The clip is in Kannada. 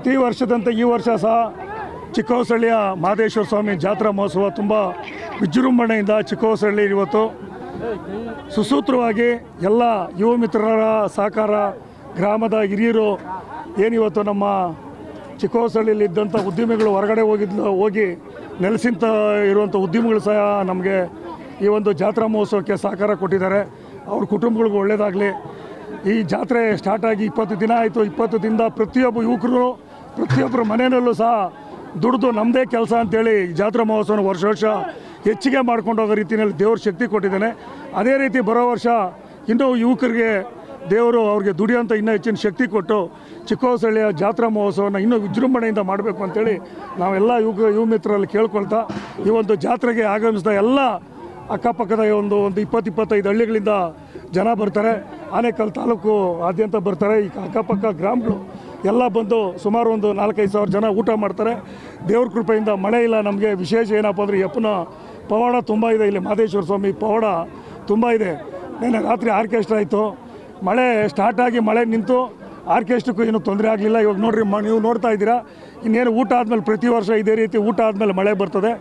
ಪ್ರತಿ ವರ್ಷದಂತೆ ಈ ವರ್ಷ ಸಹ ಚಿಕ್ಕಹೊಸಳ್ಳಿಯ ಮಹದೇಶ್ವರ ಸ್ವಾಮಿ ಜಾತ್ರಾ ಮಹೋತ್ಸವ ತುಂಬ ವಿಜೃಂಭಣೆಯಿಂದ ಚಿಕ್ಕಹೊಸಳ್ಳಿ ಇವತ್ತು ಸುಸೂತ್ರವಾಗಿ ಎಲ್ಲ ಯುವ ಮಿತ್ರರ ಸಹಕಾರ, ಗ್ರಾಮದ ಹಿರಿಯರು ಏನಿವತ್ತು ನಮ್ಮ ಚಿಕ್ಕಹೊಸಳ್ಳಿಯಲ್ಲಿ ಇದ್ದಂಥ ಉದ್ಯಮಿಗಳು ಹೊರಗಡೆ ಹೋಗಿ ನೆಲೆಸಿಂತ ಇರುವಂಥ ಉದ್ಯಮಿಗಳು ಸಹ ನಮಗೆ ಈ ಒಂದು ಜಾತ್ರಾ ಮಹೋತ್ಸವಕ್ಕೆ ಸಹಕಾರ ಕೊಟ್ಟಿದ್ದಾರೆ. ಅವ್ರ ಕುಟುಂಬಗಳಿಗೂ ಒಳ್ಳೆಯದಾಗಲಿ. ಈ ಜಾತ್ರೆ ಸ್ಟಾರ್ಟ್ ಆಗಿ 20 ದಿನ ಆಯಿತು. 20 ದಿನದ ಪ್ರತಿಯೊಬ್ಬ ಯುವಕರು ಪ್ರತಿಯೊಬ್ಬರ ಮನೆಯಲ್ಲೂ ಸಹ ದುಡಿದು ನಮ್ಮದೇ ಕೆಲಸ ಅಂತೇಳಿ ಈ ಜಾತ್ರಾ ಮಹೋತ್ಸವನ ವರ್ಷ ಹೆಚ್ಚಿಗೆ ಮಾಡ್ಕೊಂಡು ಹೋಗೋ ರೀತಿಯಲ್ಲಿ ದೇವ್ರ ಶಕ್ತಿ ಕೊಟ್ಟಿದ್ದಾನೆ. ಅದೇ ರೀತಿ ಬರೋ ವರ್ಷ ಇನ್ನೂ ಯುವಕರಿಗೆ ದೇವರು ಅವ್ರಿಗೆ ದುಡಿಯೋಂಥ ಇನ್ನೂ ಹೆಚ್ಚಿನ ಶಕ್ತಿ ಕೊಟ್ಟು ಚಿಕ್ಕಹೊಸಳ್ಳಿಯ ಜಾತ್ರಾ ಮಹೋತ್ಸವನ ಇನ್ನೂ ವಿಜೃಂಭಣೆಯಿಂದ ಮಾಡಬೇಕು ಅಂತೇಳಿ ನಾವೆಲ್ಲ ಯುವ ಮಿತ್ರರಲ್ಲಿ ಕೇಳ್ಕೊಳ್ತಾ ಈ ಒಂದು ಜಾತ್ರೆಗೆ ಆಗಮಿಸಿದ ಎಲ್ಲ ಅಕ್ಕಪಕ್ಕದ ಒಂದು 20-25 ಹಳ್ಳಿಗಳಿಂದ ಜನ ಬರ್ತಾರೆ. ಆನೇಕಲ್ ತಾಲೂಕು ಆದ್ಯಂತ ಬರ್ತಾರೆ. ಈ ಅಕ್ಕಪಕ್ಕ ಗ್ರಾಮಗಳು ಎಲ್ಲ ಬಂದು ಸುಮಾರು ಒಂದು 4-5 ಸಾವಿರ ಜನ ಊಟ ಮಾಡ್ತಾರೆ. ದೇವ್ರ ಕೃಪೆಯಿಂದ ಮಳೆ ಇಲ್ಲ. ನಮಗೆ ವಿಶೇಷ ಏನಪ್ಪ ಅಂದರೆ ಯಪ್ಪನ ಪವಾಡ ತುಂಬ ಇದೆ. ಇಲ್ಲಿ ಮಹದೇಶ್ವರ ಸ್ವಾಮಿ ಪವಾಡ ತುಂಬ ಇದೆ. ನೆನ್ನೆ ರಾತ್ರಿ ಆರ್ಕೆಸ್ಟ್ರಾ ಆಯಿತು. ಮಳೆ ಸ್ಟಾರ್ಟ್ ಆಗಿ ಮಳೆ ನಿಂತು ಆರ್ಕೆಸ್ಟ್ರಿಗೂ ಏನೂ ತೊಂದರೆ ಆಗಲಿಲ್ಲ. ಇವಾಗ ನೋಡಿರಿ, ನೀವು ನೋಡ್ತಾ ಇದ್ದೀರಾ. ಇನ್ನೇನು ಊಟ ಆದಮೇಲೆ ಪ್ರತಿ ವರ್ಷ ಇದೇ ರೀತಿ ಊಟ ಆದಮೇಲೆ ಮಳೆ ಬರ್ತದೆ.